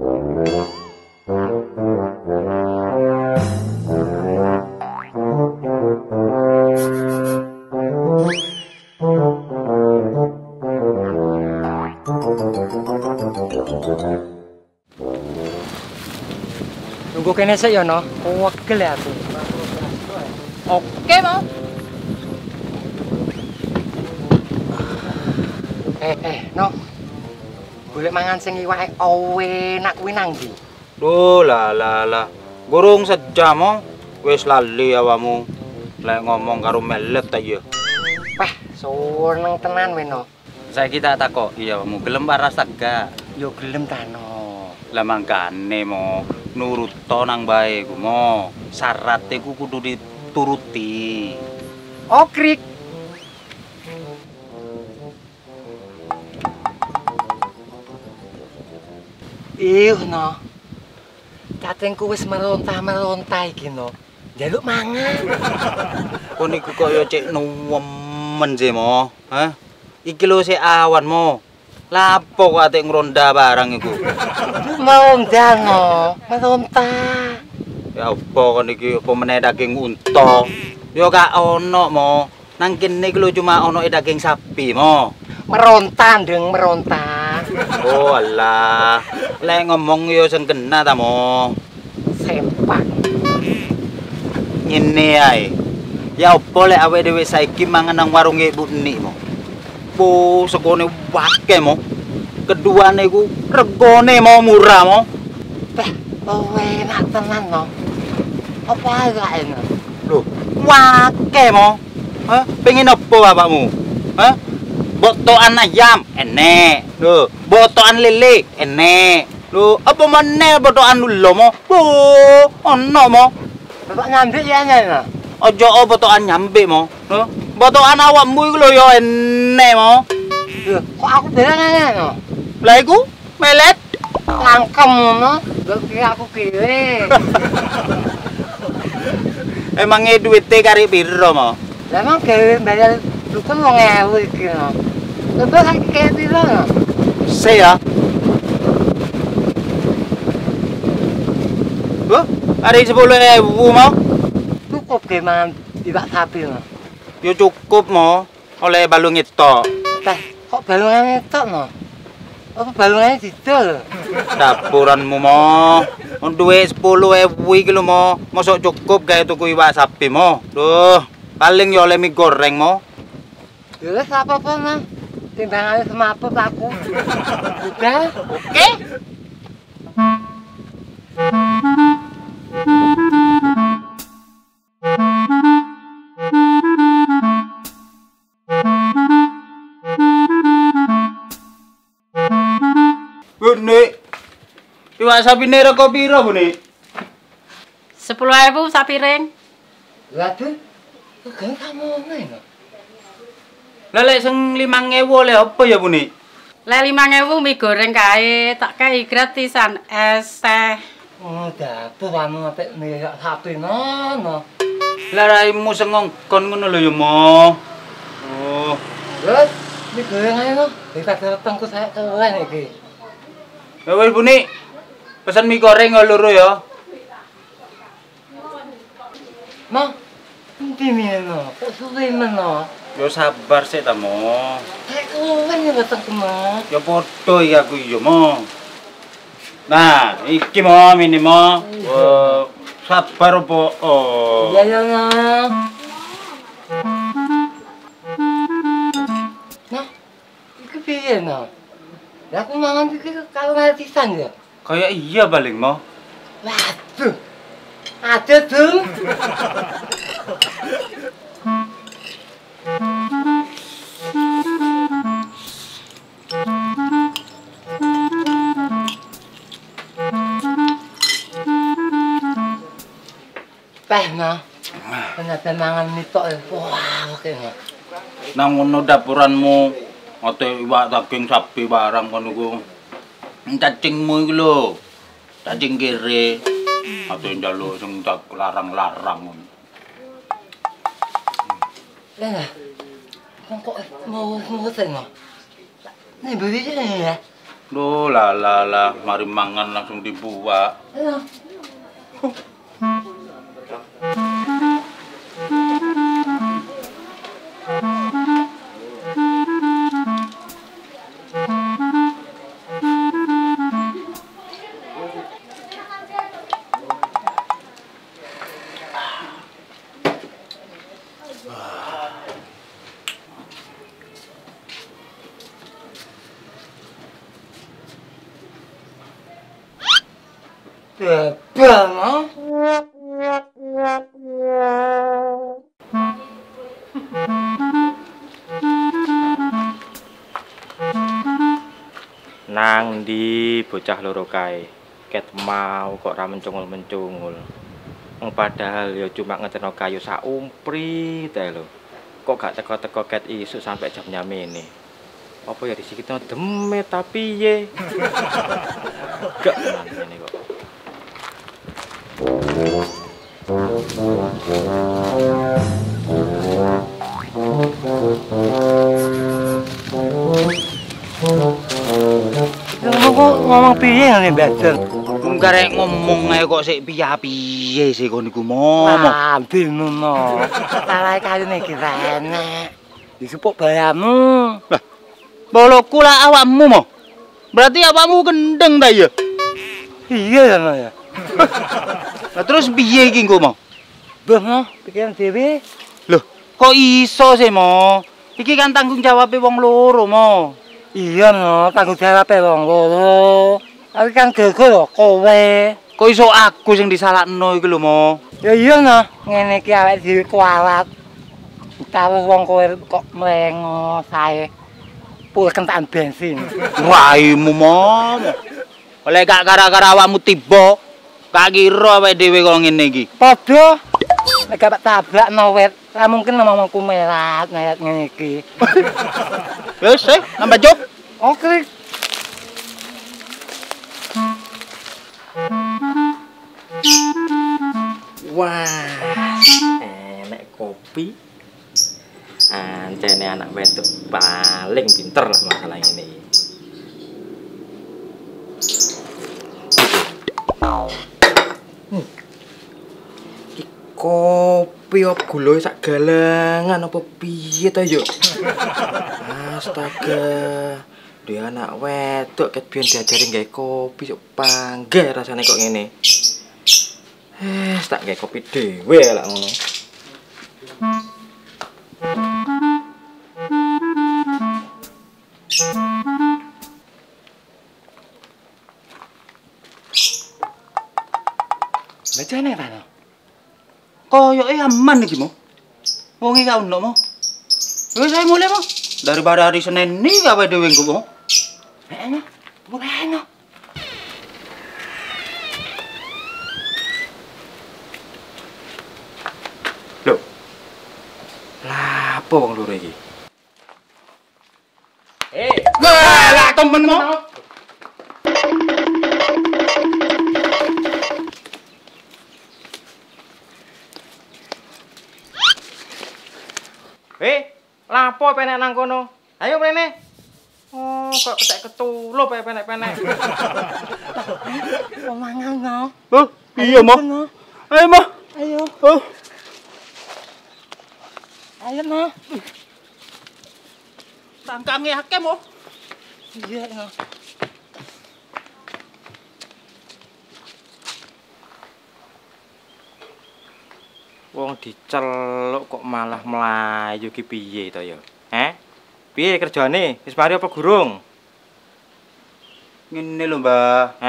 Nunggu kene sik ya, no. Wegel ya aku. Oke, mau. No. Golek mangan sing iwake enak kuwi nang ndi? Duh, lah. Gurung sejam mo. Wis lali awamu. Lek ngomong karo melet ta ya. Wah, seneng tenan we, no. Saiki tak takoki awamu, gelem paras gak? Yo gelem ta, no. Lah mangkane mo nuruto nang bae ku mo. Syarate ku kudu dituruti. Oh, krik. No. Catengku wis meronta iki, no. Njaluk mangan. Kok niku kaya cek nemen sih mo. Hah? Iki lho sik awan mo. Lapo kok atik ngronda barang iku? Meronta, no. Meronta. Ya apa kon iki apa meneh daging unta? Ya gak ono mo. Nang kene iki lho cuma ono daging sapi mo. Meronta, Ndeng, meronta. Oh alah. Lek ngomong ya sing kena ta mo. Sempak. Ngene ae. Ya apa lek awake dhewe saiki mangan nang warunge Ibu Nik mo. Po segone wake mo. Keduane ku regane mo murah mo. Enak tenan, no. Apa gak enak? Loh, wake mo. Hah? Pengen apa bapakmu? Hah? Botokan ayam enek. Lho, botokan lele enek. Lho, apa meneh botokan ulo mo? Oh, ono mo. Bapak nyambik ya enak, no. Ojo botokan nyambik mo. Lho, botokan awakmu iku lho ya enek mo. Lho, kok aku bilang enak, no. Lah iku melet Langkem, no. Gak kira aku kiri. emangnya duitnya kari piro mo? Lah emang gawe bayar dukun 2000 iki, no. Lepas lagi kayak piro, no. Saya. Wah, hari 10.000 mo? Cukup gimana ibak sapi, no. Yo cukup mo, oleh balung itu. Kok balungannya tok, no? Apa balungannya didol? Dapuranmu mo, duit 10.000 iki lho mo, mosok cukup gawe tuku iwak sapi mo. Duh, paling yo oleh mie goreng mo. Ya wis apa-apa, no. Timbangannya semaput aku. Udah, oke? Bu Nik, iwak sapi ini rego piro Bu Nik? 10.000 sapiring. Waduh, kok kamu ngene, no. Lah lek sing 5.000 oleh apa ya Bu Nik? Lek 5.000 mie goreng kae, tak kei gratisan es teh. Oh, dapur anu apik nih sapi, no. Lah raimu sengongkon ngono lho ya mo. Oh, Terus, ini goreng aja, no. Kita datang ke saya keren iki. ya wis Bu Nik. Pesan mie goreng loro ya. No, endi mie, no. Kok suwe men, no. Yo sabar sik ta mo. Saya keren ya datang ke, no. Ya padha iki aku yo mo. Nah, iki mo mini mo. Sabar apa? Oh. Iya, no. No, iki piye, no? Ya aku mangan iki kalau gratisan ya. Kayak iya paling mo. Waduh, ada tuh. Peh, no. Ternyata mangan mitok ya. Wah, oke, no. Nang ngono dapuranmu ate iwak daging sapi barang kono ku. Cacingmu iki lho. Cacing kere. Ate njaluk sing larang-larang ngono. Lah. Kok mau seno. Nih beli ya. Loh, lah, mari mangan langsung dibuat. Bebel, no? Nang di bocah loro kae. Ket mau kok ra mencungul-mencungul. Padahal ya cuma ngeterno kayu sak umpri teh lho. Kok gak teko-teko ket isuk sampai jam nyamene. Apa ya disikitno demet tapi ye. Gak ngene kok. Kok ngomong piye ngene Mbak? Garek ngomong ae kok sik piye sih kon niku ngomong. Ambil ngono. Salah kayune iki enek. Disupuk bayamu. Lah, boloku lah awakmu mo. Berarti awakmu gendeng ta ya? Iya ya, no ya. Lah terus piye iki engko mo? Mbah, no, pikiran dhewe. Loh, kok iso sih mo? Iki kan tanggung jawab wong loro mo. Iya, no, tanggung jawab wong loro. Tapi kan gego lho kowe. Kok iso aku sing disalahno iki lho mo? Ya iya, no, ngene iki awake dhewe kualat. Tahu wong kowe kok mlengo sae. Pul kentaan bensin. Raimu mo. Oleh gak gara-gara awakmu tiba, gak kira awake dhewe kok ngene iki. Padha nek gak tabrak no wet, ra mungkin ngomongku melat ngayat ngene iki. Wes, nambah job. Oke. Wah, enek kopi. Ancene anak wedok paling pinter lah masalah ini. Iki kopi op gula sak galangan apa piye ta yo? Astaga. Dia anak wedok ket biyen diajari gawe kopi sok panggah rasane kok ngene. Tak gawe kopi dhewe lah ngono. Bacane ta, no? Koyoke aman iki mo. Wong iki gak ono mo. Wis ae mulai mo. Daripada hari Senin iki gawe dhewe engko mo. Enak. Mulai, no. Lho. Lah apa wong loro iki? Lah temen mo. Lapo penek nang kono? Ayo mrene. Oh, kok ketek ketulup penek-penek. Wong mangan, no. Oh, iya mo. Ayo mo. Ayo. Oh. Ayo, no. Tangkange akeh mo. Iya, no. Wong diceluk kok malah mlayu ki piye to ya? Piye kerjane? Wis mari apa gurung? Ngene lho, Mbah.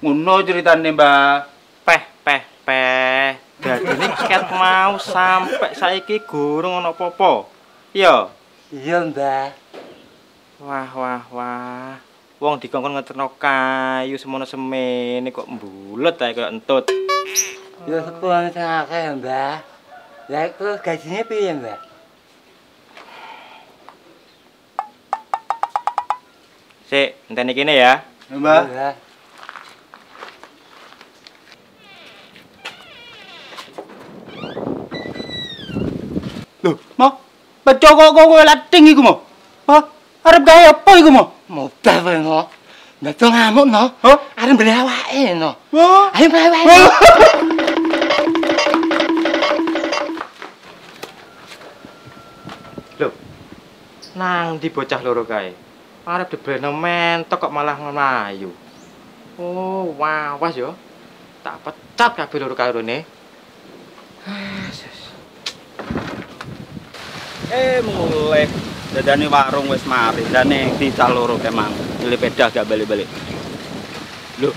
Ngono ceritane, Mbah. Peh. Dadine ket mau sampai saiki gurung ana apa-apa. Iya. Iya, Mbah. Wah. Wong dikongkon ngeterno kayu semono semene kok mbulet ae kaya entut. Ya sepuluhan sing akeh, Mbah. Lah terus gajinya piye, Mbah? Sik, enteni kene ya. Mbah. Mbah. Lho, Mo. Bejo kok kowe lating iku, Mo. Hah? Arep gawe apa iku, Mo? Modal wae no. Ndadong ngamuk no. Hah? Arep mbeli awake no. Wah. Ayo mlewe. Lho. Nang di bocah loro kae. Arep dibleno mentok kok malah mlayu. Oh, wah, was yo. Tak pecat kabeh loro karone. Mulai dadane warung wis mari. Dane dicah loro kemang. Pilih pedah gak balik-balik. Lho.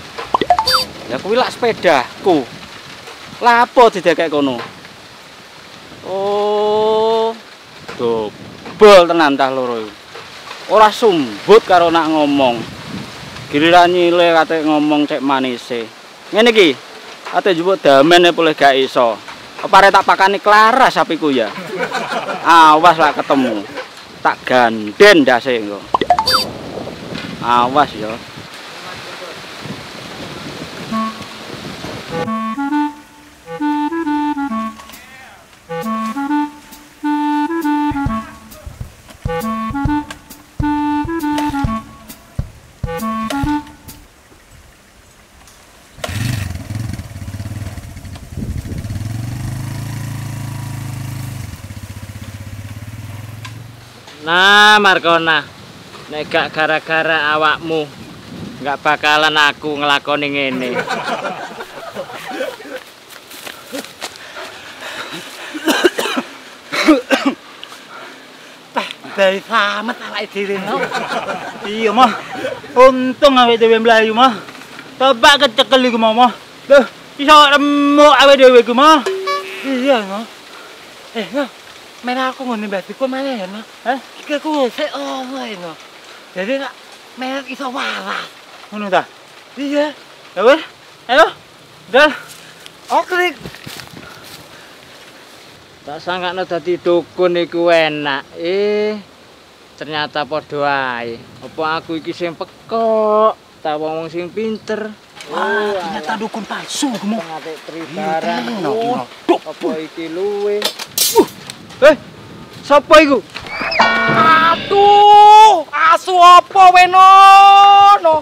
Ya kuwi lak sepedaku. Lah apa didekek kono? Oh. Dobel tenan tah loro iku. Ora sumbut karo nak ngomong. Giliran nyile kate ngomong cek manise. Ngene iki. Ate njupuk damene boleh gak iso. Apa arek tak pakani klaras sapiku ya. Awas lah ketemu. Tak ganden ndase engko. Awas ya. Nah, Markona, nek gak gara-gara awakmu, gak bakalan aku ngelakoni ngene. Dari selamat awake dhewe no. Iya, Mah. Untung awake dhewe mlayu, Mah. Coba kecekel iku, Mah. Loh, iso remuk awake dhewe iku, Mah. Iya no. No. Men aku ngene batiku mana ya no. Hah? Iki aku sik wae no. Jadi nak men iso waras. Ngono ta? Iya. Ya wis. Ayo. Dal. Oke. Tak sangkakno dadi dukun iku enak. Ternyata padha ae. Apa aku iki sing pekok, ta wong sing pinter. Wah, ternyata dukun palsu iku, Mah. Ngate tribaran. Iya, Apa iki luwe? Sapa iku? Aduh, asu apa weno?